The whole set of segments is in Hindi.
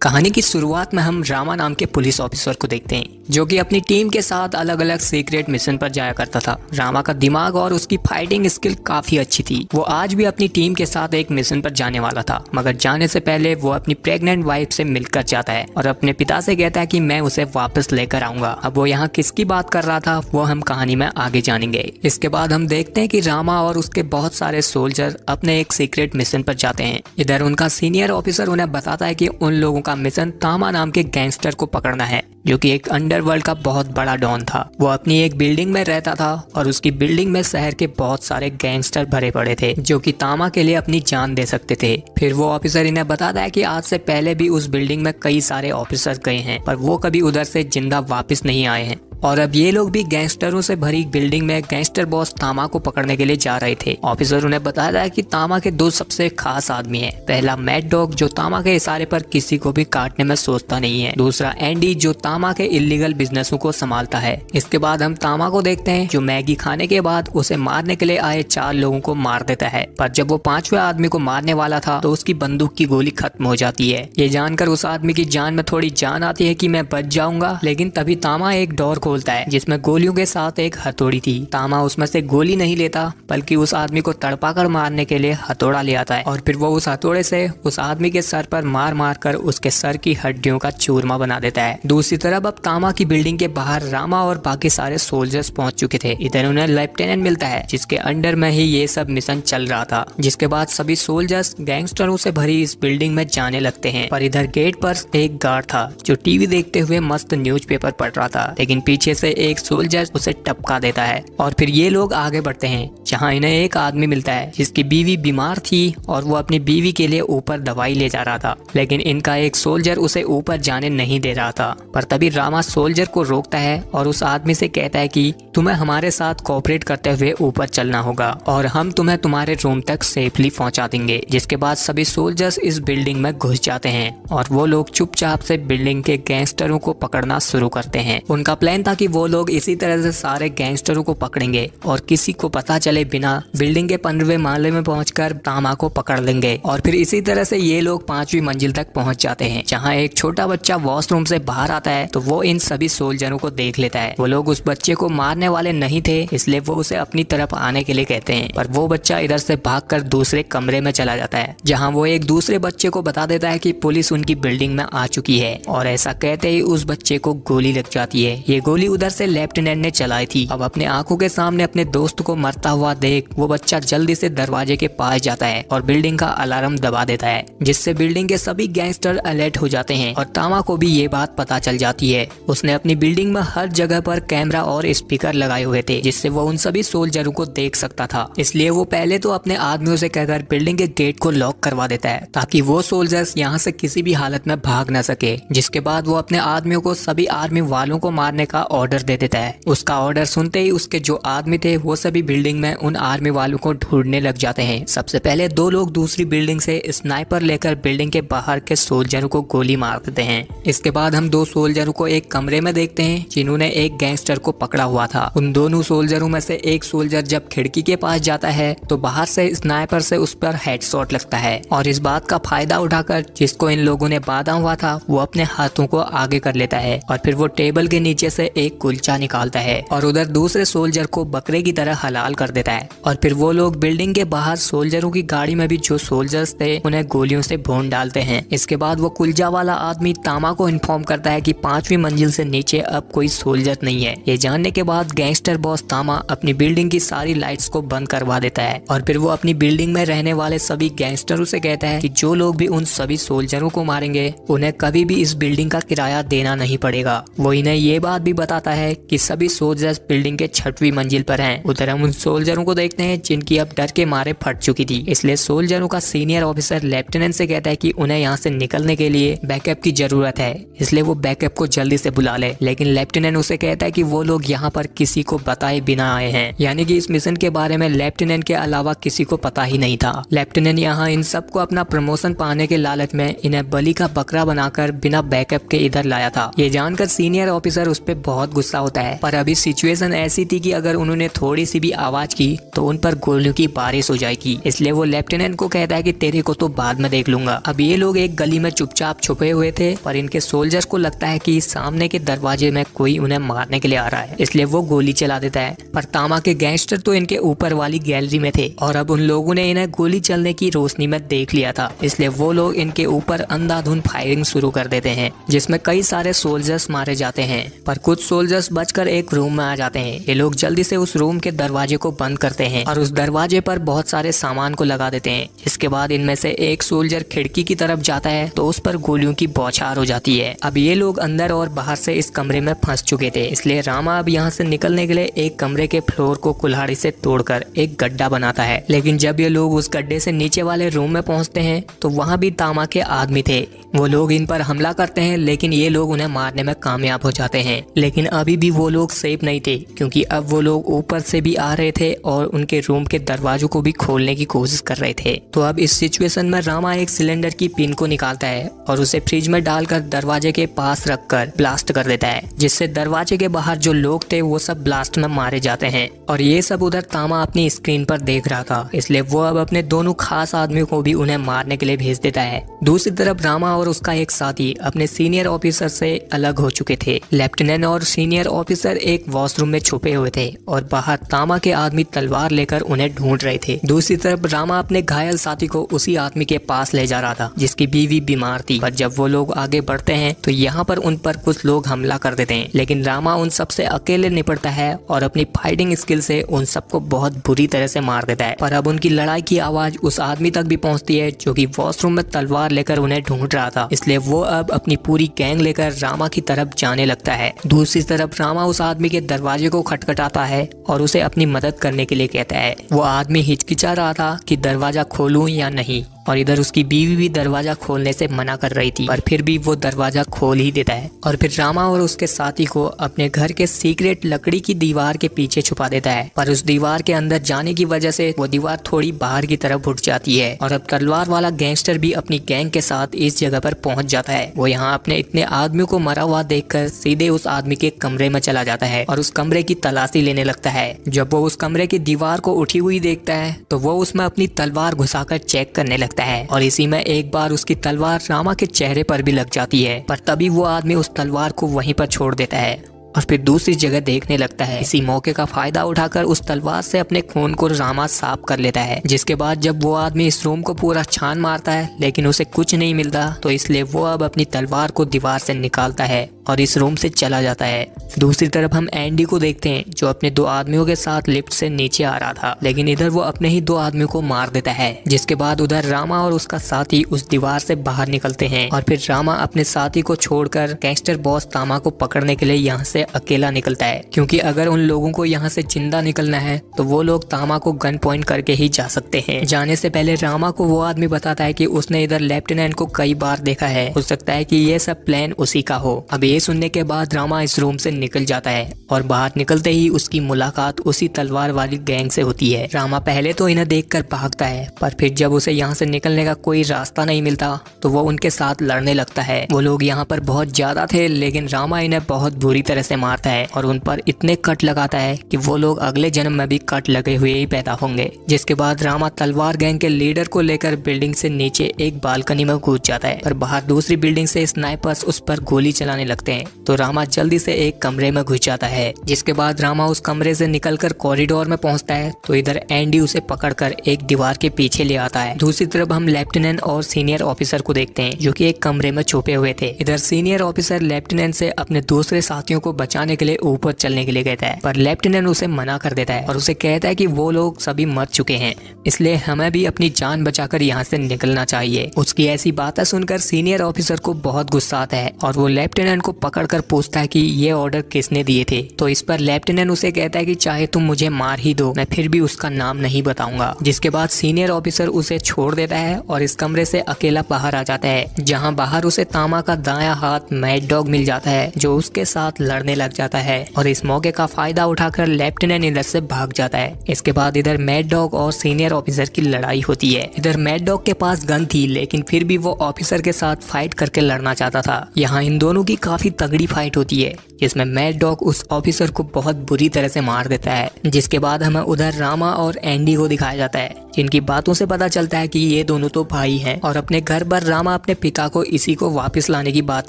कहानी की शुरुआत में हम रामा नाम के पुलिस ऑफिसर को देखते हैं जो कि अपनी टीम के साथ अलग अलग सीक्रेट मिशन पर जाया करता था। रामा का दिमाग और उसकी फाइटिंग स्किल काफी अच्छी थी। वो आज भी अपनी टीम के साथ एक मिशन पर जाने वाला था, मगर जाने से पहले वो अपनी प्रेग्नेंट वाइफ से मिलकर जाता है और अपने पिता से कहता है कि मैं उसे वापस लेकर आऊंगा। अब वो यहाँ किसकी बात कर रहा था वो हम कहानी में आगे जानेंगे। इसके बाद हम देखते हैं कि रामा और उसके बहुत सारे सोल्जर अपने एक सीक्रेट मिशन पर जाते हैं। इधर उनका सीनियर ऑफिसर उन्हें बताता है कि उन लोगों का मिशन तामा नाम के गैंगस्टर को पकड़ना है जो कि एक अंडरवर्ल्ड का बहुत बड़ा डॉन था। वो अपनी एक बिल्डिंग में रहता था और उसकी बिल्डिंग में शहर के बहुत सारे गैंगस्टर भरे पड़े थे जो कि तामा के लिए अपनी जान दे सकते थे। फिर वो ऑफिसर इन्हें बताता है कि आज से पहले भी उस बिल्डिंग में कई सारे ऑफिसर्स गए हैं पर वो कभी उधर से जिंदा वापस नहीं आए हैं और अब ये लोग भी गैंगस्टरों से भरी बिल्डिंग में गैंगस्टर बॉस तामा को पकड़ने के लिए जा रहे थे। ऑफिसर उन्हें बताया है कि तामा के दो सबसे खास आदमी हैं। पहला मैड डॉग जो तामा के इशारे पर किसी को भी काटने में सोचता नहीं है। दूसरा एंडी जो तामा के इलीगल बिजनेसों को संभालता है। इसके बाद हम तामा को देखते हैं जो मैगी खाने के बाद उसे मारने के लिए आए 4 लोगों को मार देता है, पर जब वो 5वें आदमी को मारने वाला था तो उसकी बंदूक की गोली खत्म हो जाती है। ये जानकर उस आदमी की जान में थोड़ी जान आती है कि मैं बच जाऊंगा, लेकिन तभी तामा एक डोर खोलता है जिसमें गोलियों के साथ एक हथौड़ी थी। तामा उसमें से गोली नहीं लेता बल्कि उस आदमी को तड़पाकर मारने के लिए हथौड़ा ले आता है और फिर वो उस हथौड़े से उस आदमी के सर पर मार मार कर उसके सर की हड्डियों का चूरमा बना देता है। दूसरी तरफ अब तामा की बिल्डिंग के बाहर रामा और बाकी सारे सोल्जर्स पहुंच चुके थे। इधर उन्हें लेफ्टिनेंट मिलता है जिसके अंडर में ही ये सब मिशन चल रहा था। जिसके बाद सभी सोल्जर्स गैंगस्टरों से भरी इस बिल्डिंग में जाने लगते हैं, पर इधर गेट पर एक गार्ड था जो टीवी देखते हुए मस्त न्यूज़पेपर पढ़ रहा था, लेकिन पीछे से एक सोल्जर उसे टपका देता है और फिर ये लोग आगे बढ़ते हैं जहां इन्हें एक आदमी मिलता है जिसकी बीवी बीमार थी और वो अपनी बीवी के लिए ऊपर दवाई ले जा रहा था, लेकिन इनका एक सोल्जर उसे ऊपर जाने नहीं दे रहा था। पर तभी रामा सोल्जर को रोकता है और उस आदमी से कहता है कि तुम्हें हमारे साथ कोऑपरेट करते हुए ऊपर चलना होगा और हम तुम्हें तुम्हारे रूम तक सेफली पहुंचा देंगे। जिसके बाद सभी सोल्जर्स इस बिल्डिंग में घुस जाते हैं और वो लोग चुपचाप से बिल्डिंग के गैंगस्टरों को पकड़ना शुरू करते हैं। उनका प्लान था कि वो लोग इसी तरह से सारे गैंगस्टरों को पकड़ेंगे और किसी को पता चले बिना बिल्डिंग के 15वें माले में पहुंचकर तामा को पकड़ लेंगे और फिर इसी तरह से ये लोग 5वीं मंजिल तक पहुंच जाते हैं जहां एक छोटा बच्चा वॉशरूम से बाहर आता है तो वो इन सभी सोल्जरों को देख लेता है। वो लोग उस बच्चे को मारने वाले नहीं थे इसलिए वो उसे अपनी तरफ आने के लिए कहते हैं, पर वो बच्चा इधर से भागकर दूसरे कमरे में चला जाता है जहाँ वो एक दूसरे बच्चे को बता देता है कि पुलिस उनकी बिल्डिंग में आ चुकी है और ऐसा कहते ही उस बच्चे को गोली लग जाती है। ये गोली उधर से लेफ्टिनेंट ने चलाई थी। अब अपने आंखों के सामने अपने दोस्त को मरता हुआ देख वो बच्चा जल्दी से दरवाजे के पास जाता है और बिल्डिंग का अलार्म दबा देता है जिससे बिल्डिंग के सभी गैंगस्टर अलर्ट हो जाते हैं और तामा को भी ये बात पता चल जाती है। उसने अपनी बिल्डिंग में हर जगह पर कैमरा और स्पीकर लगाए हुए थे जिससे वो उन सभी सोल्जरों को देख सकता था। इसलिए वो पहले तो अपने आदमियों से कहकर बिल्डिंग के गेट को लॉक करवा देता है ताकि वो सोल्जर्स यहाँ से किसी भी हालत में भाग न सके। जिसके बाद वो अपने आदमियों को सभी आर्मी वालों को मारने का ऑर्डर दे देता है। उसका ऑर्डर सुनते ही उसके जो आदमी थे वो सभी बिल्डिंग में उन आर्मी वालों को ढूंढने लग जाते हैं। सबसे पहले 2 लोग दूसरी बिल्डिंग से स्नाइपर लेकर बिल्डिंग के बाहर के सोल्जरों को गोली मार देते हैं। इसके बाद हम 2 सोल्जरों को एक कमरे में देखते हैं जिन्होंने एक गैंगस्टर को पकड़ा हुआ था। उन दोनों सोल्जरों में से एक सोल्जर जब खिड़की के पास जाता है तो बाहर से स्नाइपर से उस पर हेडशॉट लगता है और इस बात का फायदा उठाकर जिसको इन लोगों ने बांधा हुआ था वो अपने हाथों को आगे कर लेता है और फिर वो टेबल के नीचे से एक कुल्चा निकालता है और उधर दूसरे सोल्जर को बकरे की तरह हलाल कर देता है और फिर वो लोग बिल्डिंग के बाहर सोल्जरों की गाड़ी में भी जो सोल्जर्स थे उन्हें गोलियों से भून डालते हैं। इसके बाद वो कुल्जा वाला आदमी तामा को इन्फॉर्म करता है कि 5वीं मंजिल से नीचे अब कोई सोल्जर नहीं है। ये जानने के बाद गैंगस्टर बॉस तामा अपनी बिल्डिंग की सारी लाइट्स को बंद करवा देता है और फिर वो अपनी बिल्डिंग में रहने वाले सभी गैंगस्टरों से कहता है कि जो लोग भी उन सभी सोल्जरों को मारेंगे उन्हें कभी भी इस बिल्डिंग का किराया देना नहीं पड़ेगा। वो इन्हें ये बात भी बताता है कि सभी सोल्जर्स बिल्डिंग के 6वीं मंजिल पर हैं। उधर हम उन सोल्जरों को देखते हैं जिनकी अब डर के मारे फट चुकी थी। इसलिए सोल्जरों का सीनियर ऑफिसर लेफ्टिनेंट से कहता है कि उन्हें यहाँ से निकलने के लिए बैकअप की जरूरत है, इसलिए वो बैकअप को जल्दी से बुला ले। लेकिन लेफ्टिनेंट उसे कहता है कि वो लोग यहाँ पर किसी को बताए बिना आए हैं, यानी कि इस मिशन के बारे में लेफ्टिनेंट के अलावा किसी को पता ही नहीं था। लेफ्टिनेंट यहाँ इन सबको अपना प्रमोशन पाने के लालच में इन्हें बलि का बकरा बनाकर बिना बैकअप के इधर लाया था। ये जानकर सीनियर ऑफिसर उस पर बहुत गुस्सा होता है, पर अभी सिचुएशन ऐसी थी कि अगर उन्होंने थोड़ी सी भी आवाज की तो उन पर गोलियों की बारिश हो जाएगी। इसलिए वो लेफ्टिनेंट को कहता है कि तेरे को तो बाद में देख लूंगा। अब ये लोग एक गली में चुपचाप छुपे हुए थे, पर इनके सोल्जर्स को लगता है कि सामने के दरवाजे में कोई उन्हें मारने के लिए आ रहा है, इसलिए वो गोली चला देता है। पर तामा के गैंगस्टर तो इनके ऊपर वाली गैलरी में थे और अब उन लोगों ने इन्हें गोली चलने की रोशनी में देख लिया था, इसलिए वो लोग इनके ऊपर अंधाधुंध फायरिंग शुरू कर देते हैं, जिसमें कई सारे सोल्जर्स मारे जाते हैं। पर कुछ सोल्जर्स बचकर एक रूम में आ जाते हैं। ये लोग जल्दी से उस रूम के दरवाजे को बंद करते हैं और उस दरवाजे पर बहुत सारे सामान को लगा देते हैं। इसके बाद इनमें से एक सोल्जर खिड़की की तरफ जाता है तो उस पर गोलियों की बौछार हो जाती है। अब ये लोग अंदर और बाहर से इस कमरे में फंस चुके थे, इसलिए रामा अब यहाँ से निकलने के लिए एक कमरे के फ्लोर को कुल्हाड़ी से तोड़कर एक गड्ढा बनाता है। लेकिन जब ये लोग उस गड्ढे से नीचे वाले रूम में पहुंचते हैं तो वहाँ भी तामा के आदमी थे। वो लोग इन पर हमला करते हैं, लेकिन ये लोग उन्हें मारने में कामयाब हो जाते हैं। लेकिन अभी भी वो लोग सेफ नहीं थे, क्योंकि अब वो लोग ऊपर से भी आ रहे थे और उनके रूम के दरवाजों को भी खोलने की कोशिश कर रहे थे। तो अब इस सिचुएशन में रामा एक सिलेंडर की पिन को निकालता है और उसे फ्रिज में डालकर दरवाजे के पास रखकर ब्लास्ट कर देता है, जिससे दरवाजे के बाहर जो लोग थे वो सब ब्लास्ट में मारे जाते हैं। और ये सब उधर तामा अपनी स्क्रीन पर देख रहा था, इसलिए वो अब अपने दोनों खास आदमियों को भी उन्हें मारने के लिए भेज देता है। दूसरी तरफ रामा और उसका एक साथी अपने सीनियर ऑफिसर से अलग हो चुके थे। लेफ्टिनेंट और सीनियर ऑफिसर एक वॉशरूम में छुपे हुए थे और बाहर तामा के आदमी तलवार लेकर उन्हें ढूंढ रहे थे। दूसरी तरफ रामा अपने घायल साथी को उसी आदमी के पास ले जा रहा था जिसकी बीवी बीमार थी। पर जब वो लोग आगे बढ़ते हैं तो यहाँ पर उन पर कुछ लोग हमला कर देते हैं, लेकिन रामा उन सबसे अकेले निपटता है और अपनी फाइटिंग स्किल से उन सबको बहुत बुरी तरह से मार देता है। पर अब उनकी लड़ाई की आवाज उस आदमी तक भी पहुंचती है जो कि वॉशरूम में तलवार लेकर उन्हें ढूंढ रहा था, इसलिए वो अब अपनी पूरी गैंग लेकर रामा की तरफ जाने लगता है। दूसरी तरफ रामा उस आदमी के दरवाजे को खटखटाता है और उसे अपनी मदद करने के लिए कहता है। वो आदमी हिचकिचा रहा था कि दरवाजा खोलूं या नहीं, और इधर उसकी बीवी भी दरवाजा खोलने से मना कर रही थी, पर फिर भी वो दरवाजा खोल ही देता है और फिर रामा और उसके साथी को अपने घर के सीक्रेट लकड़ी की दीवार के पीछे छुपा देता है। पर उस दीवार के अंदर जाने की वजह से वो दीवार थोड़ी बाहर की तरफ उठ जाती है और अब तलवार वाला गैंगस्टर भी अपनी गैंग के साथ इस जगह पर पहुंच जाता है। वो यहाँ अपने इतने आदमियों को मरा हुआ देखकर सीधे उस आदमी के कमरे में चला जाता है और उस कमरे की तलाशी लेने लगता है। जब वो उस कमरे की दीवार को उठी हुई देखता है तो वो उसमें अपनी तलवार घुसाकर चेक करने लगता है और इसी में एक बार उसकी तलवार रामा के चेहरे पर भी लग जाती है। पर तभी वो आदमी उस तलवार को वहीं पर छोड़ देता है और फिर दूसरी जगह देखने लगता है। इसी मौके का फायदा उठाकर उस तलवार से अपने खून को रामा साफ कर लेता है। जिसके बाद जब वो आदमी इस रूम को पूरा छान मारता है लेकिन उसे कुछ नहीं मिलता, तो इसलिए वो अब अपनी तलवार को दीवार से निकालता है और इस रूम से चला जाता है। दूसरी तरफ हम एंडी को देखते हैं जो अपने दो आदमियों के साथ लिफ्ट से नीचे आ रहा था, लेकिन इधर वो अपने ही दो आदमियों को मार देता है। जिसके बाद उधर रामा और उसका साथी उस दीवार से बाहर निकलते हैं और फिर रामा अपने साथी को छोड़कर गैंगस्टर बॉस तामा को पकड़ने के लिए यहाँ से अकेला निकलता है, क्योंकि अगर उन लोगों को यहाँ से जिंदा निकलना है तो वो लोग तामा को गन पॉइंट करके ही जा सकते हैं। जाने से पहले रामा को वो आदमी बताता है कि उसने इधर लेफ्टिनेंट को कई बार देखा है, हो सकता है कि ये सब प्लान उसी का हो। अब ये सुनने के बाद रामा इस रूम से निकल जाता है और बाहर निकलते ही उसकी मुलाकात उसी तलवार वाली गैंग से होती है। रामा पहले तो इन्हें देखकर भागता है, पर फिर जब उसे यहाँ से निकलने का कोई रास्ता नहीं मिलता तो वो उनके साथ लड़ने लगता है। वो लोग यहाँ पर बहुत ज्यादा थे, लेकिन रामा इन्हें बहुत बुरी तरह से मारता है और उन पर इतने कट लगाता है कि वो लोग अगले जन्म में भी कट लगे हुए ही पैदा होंगे। जिसके बाद रामा तलवार गैंग के लीडर को लेकर बिल्डिंग से नीचे एक बालकनी में कूद जाता है, पर बाहर दूसरी बिल्डिंग से स्नाइपर्स उस पर गोली चलाने लगते हैं, तो रामा जल्दी से एक कमरे में घुस जाता है। जिसके बाद रामा उस कमरे से निकलकर कॉरिडोर में पहुंचता है, तो इधर एंडी उसे पकड़कर एक दीवार के पीछे ले आता है। दूसरी तरफ हम लेफ्टिनेंट और सीनियर ऑफिसर को देखते हैं जो कि एक कमरे में छुपे हुए थे। इधर सीनियर ऑफिसर लेफ्टिनेंट से अपने दूसरे साथियों को बचाने के लिए ऊपर चलने के लिए कहता है, पर लेफ्टिनेंट उसे मना कर देता है और उसे कहता है कि वो लोग सभी मर चुके हैं, इसलिए हमें भी अपनी जान बचाकर यहाँ से निकलना चाहिए। उसकी ऐसी बातें सुनकर सीनियर ऑफिसर को बहुत गुस्सा आता है और वो लेफ्टिनेंट को पकड़कर पूछता है कि ये ऑर्डर किसने दिए थे। तो इस पर लेफ्टिनेंट उसे कहता है कि चाहे तुम मुझे मार ही दो, मैं फिर भी उसका नाम नहीं बताऊंगा। जिसके बाद सीनियर ऑफिसर उसे छोड़ देता है और इस कमरे से अकेला बाहर आ जाता है, जहाँ बाहर उसे तामा का दायां हाथ मैड डॉग मिल जाता है जो उसके साथ लड़ने मारने लग जाता है और इस मौके का फायदा उठाकर लेफ्टिनेंट इधर से भाग जाता है। इसके बाद इधर मैड डॉग और सीनियर ऑफिसर की लड़ाई होती है। इधर मैड डॉग के पास गन थी लेकिन फिर भी वो ऑफिसर के साथ फाइट करके लड़ना चाहता था। यहाँ इन दोनों की काफी तगड़ी फाइट होती है जिसमें मैड डॉग उस ऑफिसर को बहुत बुरी तरह से मार देता है। जिसके बाद हमें उधर रामा और एंडी को दिखाया जाता है जिनकी बातों से पता चलता है कि ये दोनों तो भाई हैं और अपने घर पर रामा अपने पिता को इसी को वापस लाने की बात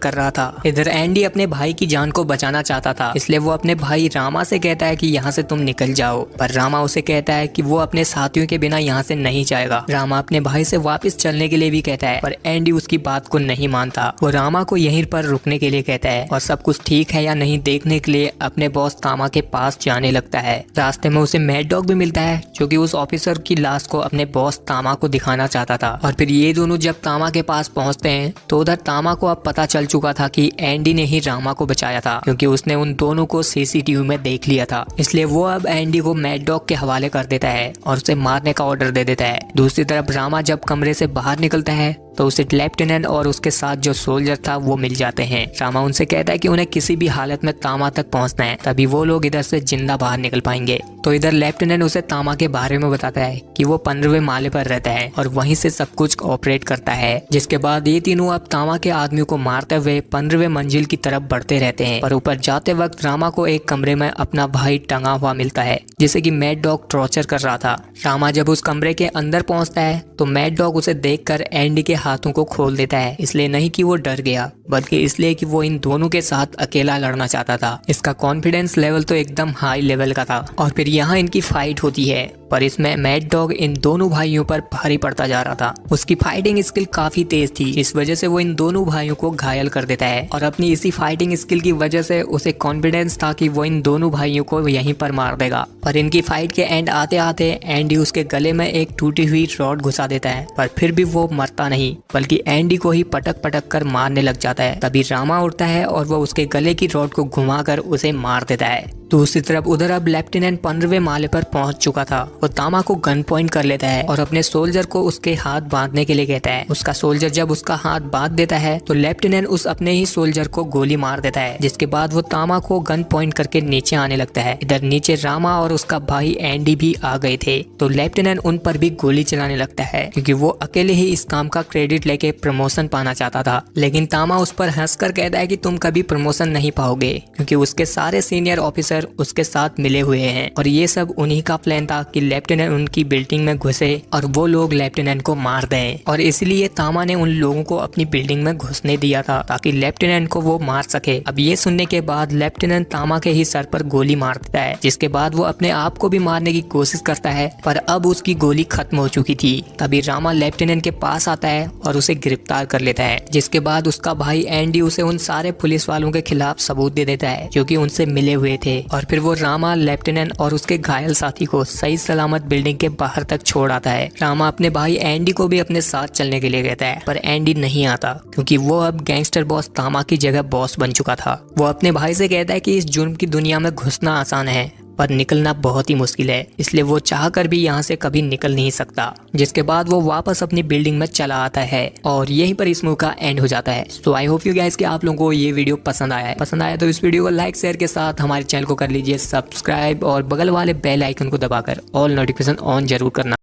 कर रहा था। इधर एंडी अपने भाई की जान को बचाना चाहता था, इसलिए वो अपने भाई रामा से कहता है कि यहाँ से तुम निकल जाओ, पर रामा उसे कहता है कि वो अपने साथियों के बिना यहाँ से नहीं जाएगा। रामा अपने भाई से वापस चलने के लिए भी कहता है पर एंडी उसकी बात को नहीं मानता। वो रामा को यहीं पर रुकने के लिए कहता है और सब कुछ ठीक है या नहीं देखने के लिए अपने बॉस तामा के पास जाने लगता है। रास्ते में उसे मैड डॉग भी मिलता है जो कि उस ऑफिसर की लाश को अपने बॉस तामा को दिखाना चाहता था। और फिर ये दोनों जब तामा के पास पहुंचते हैं तो उधर तामा को अब पता चल चुका था कि एंडी ने ही रामा को बचाया था क्योंकि उसने उन दोनों को सीसीटीवी में देख लिया था। इसलिए वो अब एंडी को मैड डॉग के हवाले कर देता है और उसे मारने का ऑर्डर दे देता है। दूसरी तरफ रामा जब कमरे से बाहर निकलता है तो उसे लेफ्टिनेंट और उसके साथ जो सोल्जर था वो मिल जाते हैं। रामा उनसे कहता है कि उन्हें किसी भी हालत में तामा तक पहुंचना है, तभी वो लोग इधर से जिंदा बाहर निकल पाएंगे। तो इधर लेफ्टिनेंट उसे तामा के बारे में बताता है कि वो 15वें माले पर रहता है और वहीं से सब कुछ ऑपरेट करता है। जिसके बाद ये तीनों अब तामा के आदमी को मारते हुए 15वें मंजिल की तरफ बढ़ते रहते हैं। पर ऊपर जाते वक्त रामा को एक कमरे में अपना भाई टंगा हुआ मिलता है जिसे कि मैड डॉग टॉर्चर कर रहा था। रामा जब उस कमरे के अंदर पहुंचता है तो मैड डॉग उसे देखकर एंडी के हाथों को खोल देता है, इसलिए नहीं कि वो डर गया बल्कि इसलिए कि वो इन दोनों के साथ अकेला लड़ना चाहता था। इसका कॉन्फिडेंस लेवल तो एकदम हाई लेवल का था। और फिर यहाँ इनकी फाइट होती है पर इसमें मैड डॉग इन दोनों भाइयों पर भारी पड़ता जा रहा था। उसकी फाइटिंग स्किल काफी तेज थी, इस वजह से वो इन दोनों भाइयों को घायल कर देता है और अपनी इसी फाइटिंग स्किल की वजह से उसे कॉन्फिडेंस था कि वो इन दोनों भाइयों को यहीं पर मार देगा। पर इनकी फाइट के एंड आते आते एंडी उसके गले में एक टूटी हुई रॉड घुसा देता है पर फिर भी वो मरता नहीं बल्कि एंडी को ही पटक पटक कर मारने लग जाता है। तभी रामा उठता है और वो उसके गले की रॉड को घुमाकर उसे मार देता है। दूसरी तरफ उधर अब लेफ्टिनेंट 15वें माले पर पहुंच चुका था। वो तामा को गन पॉइंट कर लेता है और अपने सोल्जर को उसके हाथ बांधने के लिए कहता है। उसका सोल्जर जब उसका हाथ बांध देता है तो लेफ्टिनेंट उस अपने ही सोल्जर को गोली मार देता है, जिसके बाद वो तामा को गन पॉइंट करके नीचे आने लगता है। इधर नीचे रामा और उसका भाई एंडी भी आ गए थे तो लेफ्टिनेंट उन पर भी गोली चलाने लगता है क्योंकि वो अकेले ही इस काम का क्रेडिट लेके प्रमोशन पाना चाहता था। लेकिन तामा उस पर हंसकर कहता है कि तुम कभी प्रमोशन नहीं पाओगे क्योंकि उसके सारे सीनियर ऑफिसर उसके साथ मिले हुए हैं और ये सब उन्हीं का प्लान था कि लेफ्टिनेंट उनकी बिल्डिंग में घुसे और वो लोग लेफ्टिनेंट को मार दें। और इसलिए तामा ने उन लोगों को अपनी बिल्डिंग में घुसने दिया था ताकि लेफ्टिनेंट को वो मार सके। अब ये सुनने के बाद लेफ्टिनेंट तामा के ही सर पर गोली मार देता है, जिसके बाद वो अपने आप को भी मारने की कोशिश करता है पर अब उसकी गोली खत्म हो चुकी थी। तभी रामा लेफ्टिनेंट के पास आता है और उसे गिरफ्तार कर लेता है, जिसके बाद उसका भाई एंडी उसे उन सारे पुलिस वालों के खिलाफ सबूत दे देता है जो कि उनसे मिले हुए थे। और फिर वो रामा, लेफ्टिनेंट और उसके घायल साथी को सही सलामत बिल्डिंग के बाहर तक छोड़ आता है। रामा अपने भाई एंडी को भी अपने साथ चलने के लिए कहता है पर एंडी नहीं आता क्योंकि वो अब गैंगस्टर बॉस तामा की जगह बॉस बन चुका था। वो अपने भाई से कहता है कि इस जुर्म की दुनिया में घुसना आसान है पर निकलना बहुत ही मुश्किल है, इसलिए वो चाहकर भी यहाँ से कभी निकल नहीं सकता। जिसके बाद वो वापस अपनी बिल्डिंग में चला आता है और यहीं पर इस मूवी का एंड हो जाता है। सो आई होप यू गाइस कि आप लोगों को ये वीडियो पसंद आया है। पसंद आया तो इस वीडियो को लाइक शेयर के साथ हमारे चैनल को कर लीजिए सब्सक्राइब और बगल वाले बेल आइकन को दबाकर ऑल नोटिफिकेशन ऑन जरूर करना।